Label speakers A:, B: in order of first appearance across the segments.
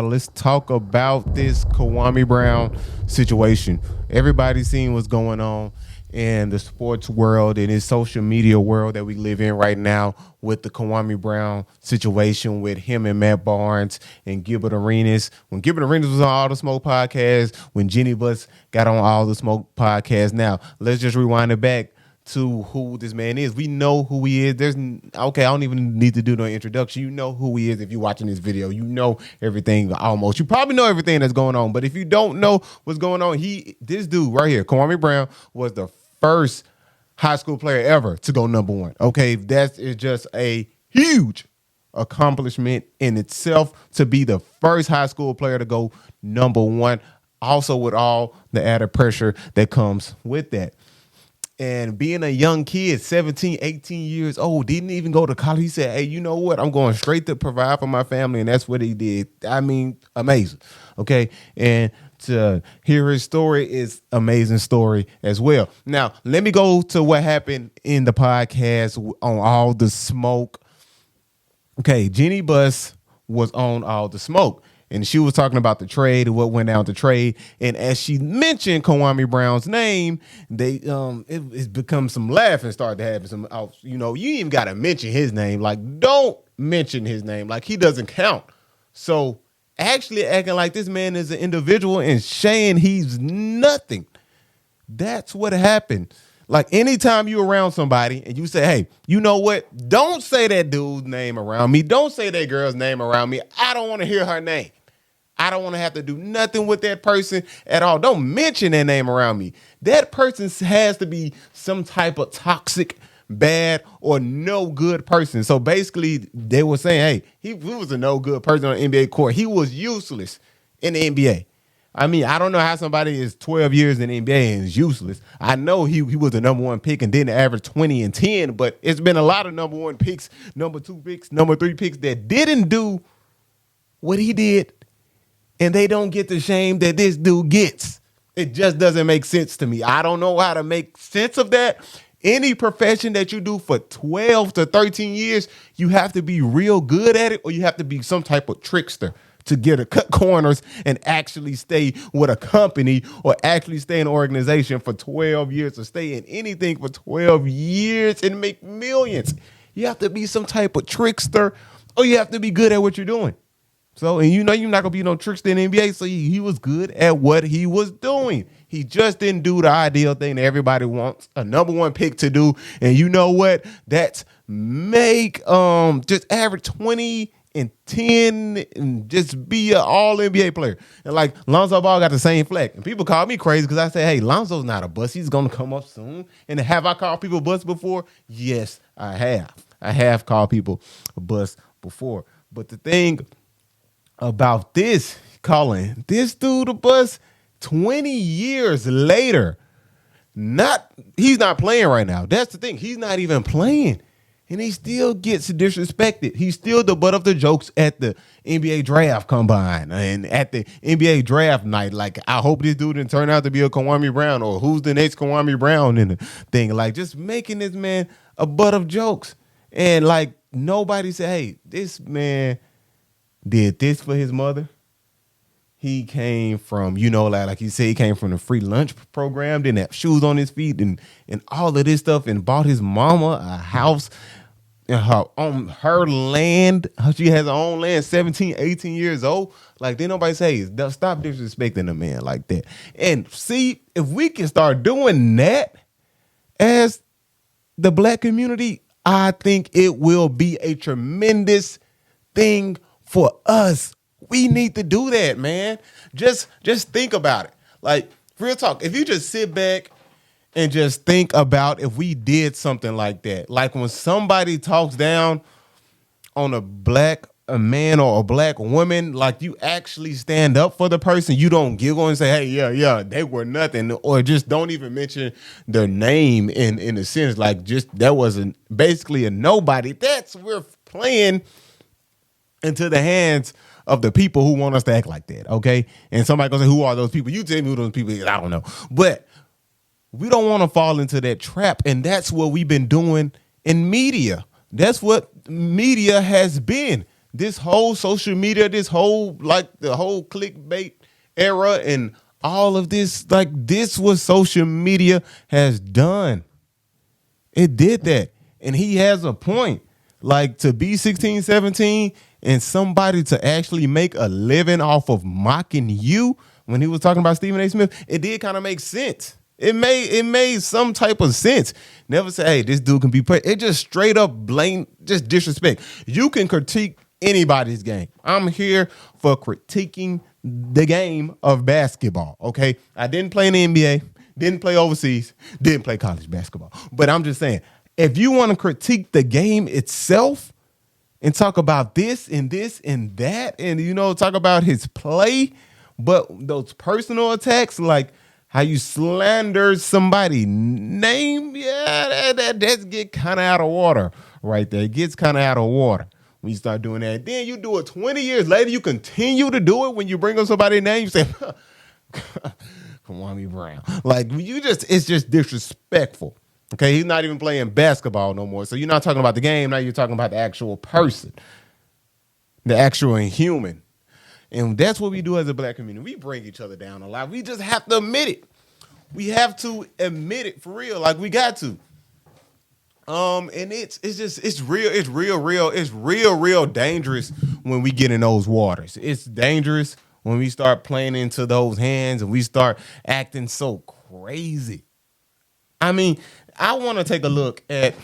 A: Let's talk about this Kwame Brown situation. Everybody's seeing what's going on in the sports world and this social media world that we live in right now with the Kwame Brown situation with him and Matt Barnes and Gilbert Arenas. When Gilbert Arenas was on All the Smoke podcast, when Jenny Bus got on All the Smoke podcast. Now, let's just rewind it back to who this man is. We know who he is. I don't even need to do no introduction. You know who he is if you're watching this video. You know everything almost. You probably know everything that's going on. But if you don't know what's going on, this dude right here, Kwame Brown, was the first high school player ever to go number one. Okay, that is just a huge accomplishment in itself to be the first high school player to go number one. Also with all the added pressure that comes with that. And being a young kid, 17, 18 years old, didn't even go to college. He said, hey, you know what? I'm going straight to provide for my family. And that's what he did. I mean, amazing. Okay. And to hear his story is amazing story as well. Now, let me go to what happened in the podcast on All the Smoke. Okay. Jenny Bus was on All the Smoke. And she was talking about the trade and what went down the trade. And as she mentioned Kwame Brown's name, it's become some laughing started to happen. You even got to mention his name. Like, don't mention his name. Like, he doesn't count. So actually acting like this man is an individual and saying he's nothing. That's what happened. Like, anytime you around somebody and you say, hey, you know what? Don't say that dude's name around me. Don't say that girl's name around me. I don't want to hear her name. I don't want to have to do nothing with that person at all. Don't mention that name around me. That person has to be some type of toxic, bad, or no good person. So basically, they were saying, hey, he was a no good person on the NBA court. He was useless in the NBA. I mean, I don't know how somebody is 12 years in the NBA and is useless. I know he was the number one pick and didn't average 20 and 10, but it's been a lot of number one picks, number two picks, number three picks that didn't do what he did. And they don't get the shame that this dude gets. It just doesn't make sense to me. I don't know how to make sense of that. Any profession that you do for 12 to 13 years, you have to be real good at it, or you have to be some type of trickster to get a cut corners and actually stay with a company or actually stay in an organization for 12 years, or stay in anything for 12 years and make millions. You have to be some type of trickster, or you have to be good at what you're doing. So, and you're not going to be no trickster in the NBA, so he was good at what he was doing. He just didn't do the ideal thing that everybody wants a number one pick to do. And you know what? That's make just average 20 and 10 and just be an all NBA player. And like Lonzo Ball got the same fleck. And people call me crazy because I say, hey, Lonzo's not a bust. He's going to come up soon. And have I called people bust before? Yes, I have. I have called people a bust before. But the thing about this, calling this dude a bust 20 years later, he's not playing right now. That's the thing. He's not even playing. And he still gets disrespected. He's still the butt of the jokes at the NBA draft combine and at the NBA draft night. Like, I hope this dude didn't turn out to be a Kwame Brown, or who's the next Kwame Brown in the thing. Like, just making this man a butt of jokes. And like, nobody said, hey, this man did this for his mother. He came from, like he said, he came from the free lunch program, didn't have shoes on his feet and all of this stuff, and bought his mama a house on her land. She has her own land, 17, 18 years old. Like, then nobody says, stop disrespecting a man like that. And see, if we can start doing that as the black community, I think it will be a tremendous thing for us. We need to do that, man. Just think about it. Like, real talk. If you just sit back and just think about if we did something like that, like when somebody talks down on a man or a black woman, like, you actually stand up for the person. You don't giggle and say, hey, yeah, they were nothing, or just don't even mention their name in a sense, like, just that wasn't basically a nobody. We're playing into the hands of the people who want us to act like that, okay? And somebody goes, who are those people? You tell me who those people is. I don't know. But we don't want to fall into that trap, and that's what we've been doing in media. That's what media has been. this whole social media, this whole like the whole clickbait era and all of this, like this what social media has done. It did that. And he has a point. Like to be 16, 17 and somebody to actually make a living off of mocking you when he was talking about Stephen A. Smith, it did kind of make sense. It made some type of sense. Never say, hey, this dude can be played. It just straight up blame, just disrespect. You can critique anybody's game. I'm here for critiquing the game of basketball. Okay. I didn't play in the NBA, didn't play overseas, didn't play college basketball. But I'm just saying, if you want to critique the game itself and talk about this and that, and talk about his play, but those personal attacks, like how you slander somebody's name, yeah, that get kind of out of water right there. It gets kind of out of water when you start doing that. Then you do it 20 years later, you continue to do it when you bring up somebody's name, you say, Kwame Brown. Like it's just disrespectful. Okay, he's not even playing basketball no more. So you're not talking about the game, now you're talking about the actual person, the actual human. And that's what we do as a black community. We bring each other down a lot. We just have to admit it. We have to admit it for real. Like we got to. And it's real dangerous when we get in those waters. It's dangerous when we start playing into those hands and we start acting so crazy. I mean, I want to take a look at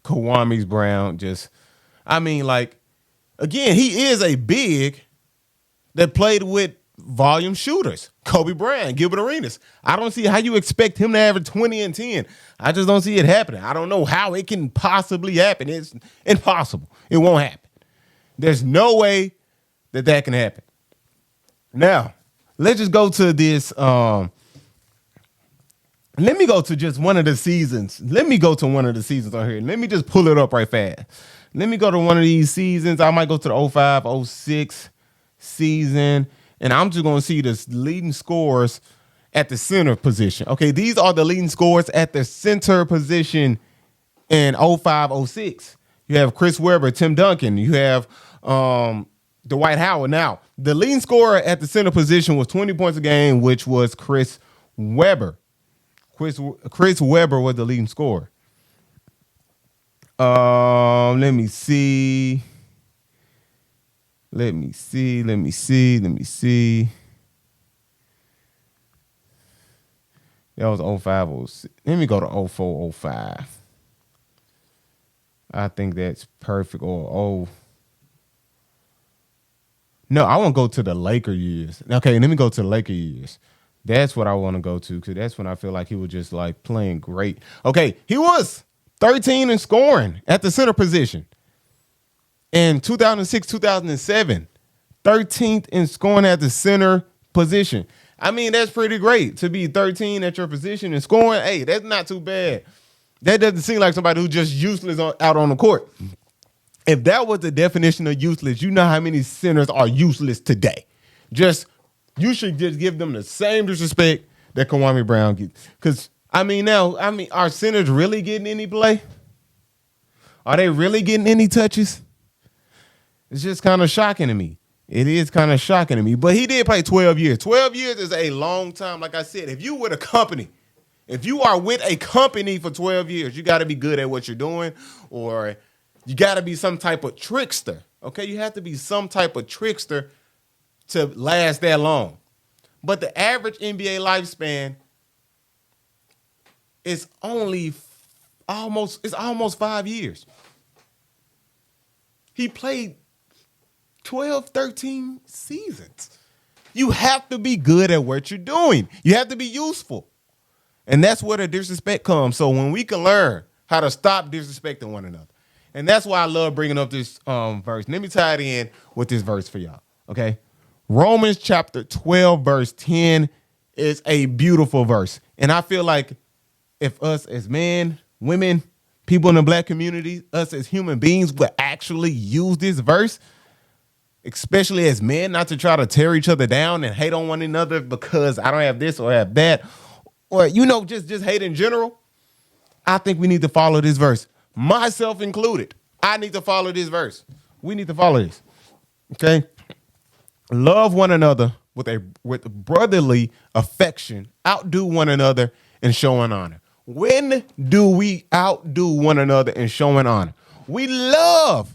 A: Kwame Brown. Again, he is a big that played with volume shooters. Kobe Bryant, Gilbert Arenas. I don't see how you expect him to average 20 and 10. I just don't see it happening. I don't know how it can possibly happen. It's impossible. It won't happen. There's no way that can happen. Now, let's just go to this. Let me go to just one of the seasons. Let me go to one of the seasons on here. Let me just pull it up right fast. Let me go to one of these seasons. I might go to the 05, 06 season. And I'm just going to see the leading scores at the center position. Okay, these are the leading scores at the center position in 05, 06. You have Chris Webber, Tim Duncan. You have Dwight Howard. Now, the leading scorer at the center position was 20 points a game, which was Chris Webber. Chris Webber was the leading scorer. Let me see. That was 05, 06. Let me go to 04, 05. I think that's perfect. No, I want to go to the Laker years. Okay, let me go to the Laker years. That's what I want to go to because that's when I feel like he was just like playing great. Okay, he was 13 in scoring at the center position. In 2006, 2007, 13th in scoring at the center position. I mean, that's pretty great to be 13 at your position and scoring. Hey, that's not too bad. That doesn't seem like somebody who's just useless out on the court. If that was the definition of useless, you know how many centers are useless today. You should just give them the same disrespect that Kwame Brown gets. Because, are centers really getting any play? Are they really getting any touches? It's just kind of shocking to me. It is kind of shocking to me. But he did play 12 years. 12 years is a long time. Like I said, if you are with a company for 12 years, you got to be good at what you're doing, or you got to be some type of trickster. Okay, you have to be some type of trickster to last that long. But the average NBA lifespan is almost 5 years. He played 12, 13 seasons. You have to be good at what you're doing. You have to be useful. And that's where the disrespect comes. So when we can learn how to stop disrespecting one another. And that's why I love bringing up this verse. Let me tie it in with this verse for y'all, okay? Romans chapter 12, verse 10 is a beautiful verse. And I feel like if us as men, women, people in the black community, us as human beings would actually use this verse, especially as men, not to try to tear each other down and hate on one another because I don't have this or have that, or, just hate in general. I think we need to follow this verse. Myself included. I need to follow this verse. We need to follow this. Okay. Love one another with brotherly affection. Outdo one another in showing honor. When do we outdo one another in showing honor? We love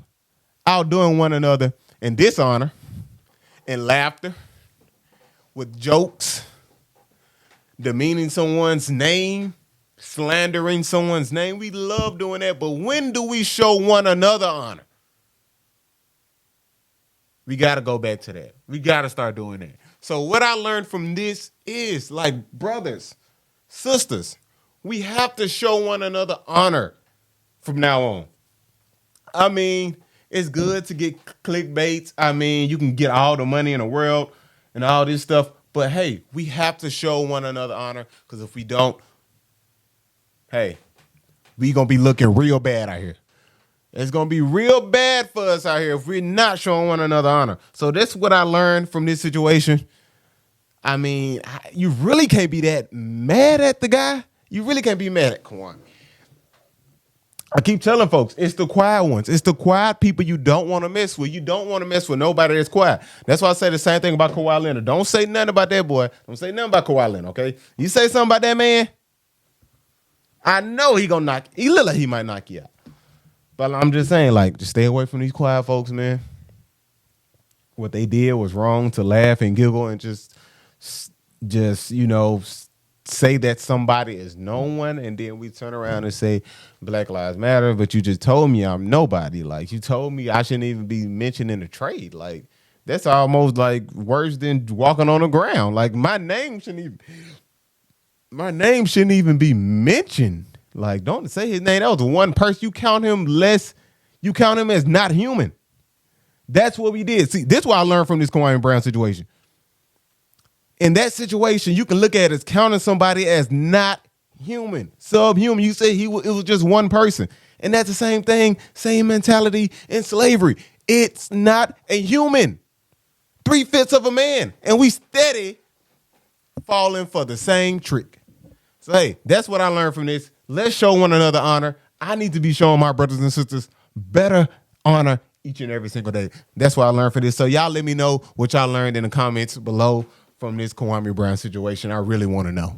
A: outdoing one another in dishonor, in laughter, with jokes, demeaning someone's name, slandering someone's name. We love doing that. But when do we show one another honor? We got to go back to that. We got to start doing that. So what I learned from this is, like, brothers, sisters, we have to show one another honor from now on. I mean, it's good to get clickbaits. I mean, you can get all the money in the world and all this stuff. But hey, we have to show one another honor, because if we don't, hey, we going to be looking real bad out here. It's going to be real bad for us out here if we're not showing one another honor. So that's what I learned from this situation. I mean, you really can't be that mad at the guy. You really can't be mad at Kwame. I keep telling folks, it's the quiet ones. It's the quiet people you don't want to mess with. You don't want to mess with nobody that's quiet. That's why I say the same thing about Kawhi Leonard. Don't say nothing about that boy. Don't say nothing about Kawhi Leonard, okay? You say something about that man, I know he look like he might knock you out. But I'm just saying, like, just stay away from these quiet folks, man. What they did was wrong, to laugh and giggle and just say that somebody is no one, and then we turn around and say Black Lives Matter, but you just told me I'm nobody. Like, you told me I shouldn't even be mentioned in the trade. Like, that's almost like worse than walking on the ground. Like, my name shouldn't even be mentioned. Like, don't say his name. That was one person. You count him less. You count him as not human. That's what we did. See, this is what I learned from this Kwame Brown situation. In that situation, you can look at it as counting somebody as not human, subhuman. You say it was just one person. And that's the same thing, same mentality in slavery. It's not a human. 3/5 of a man. And we steady falling for the same trick. So, hey, that's what I learned from this. Let's show one another honor. I need to be showing my brothers and sisters better honor each and every single day. That's what I learned from this. So y'all let me know what y'all learned in the comments below from this Kwame Brown situation. I really want to know.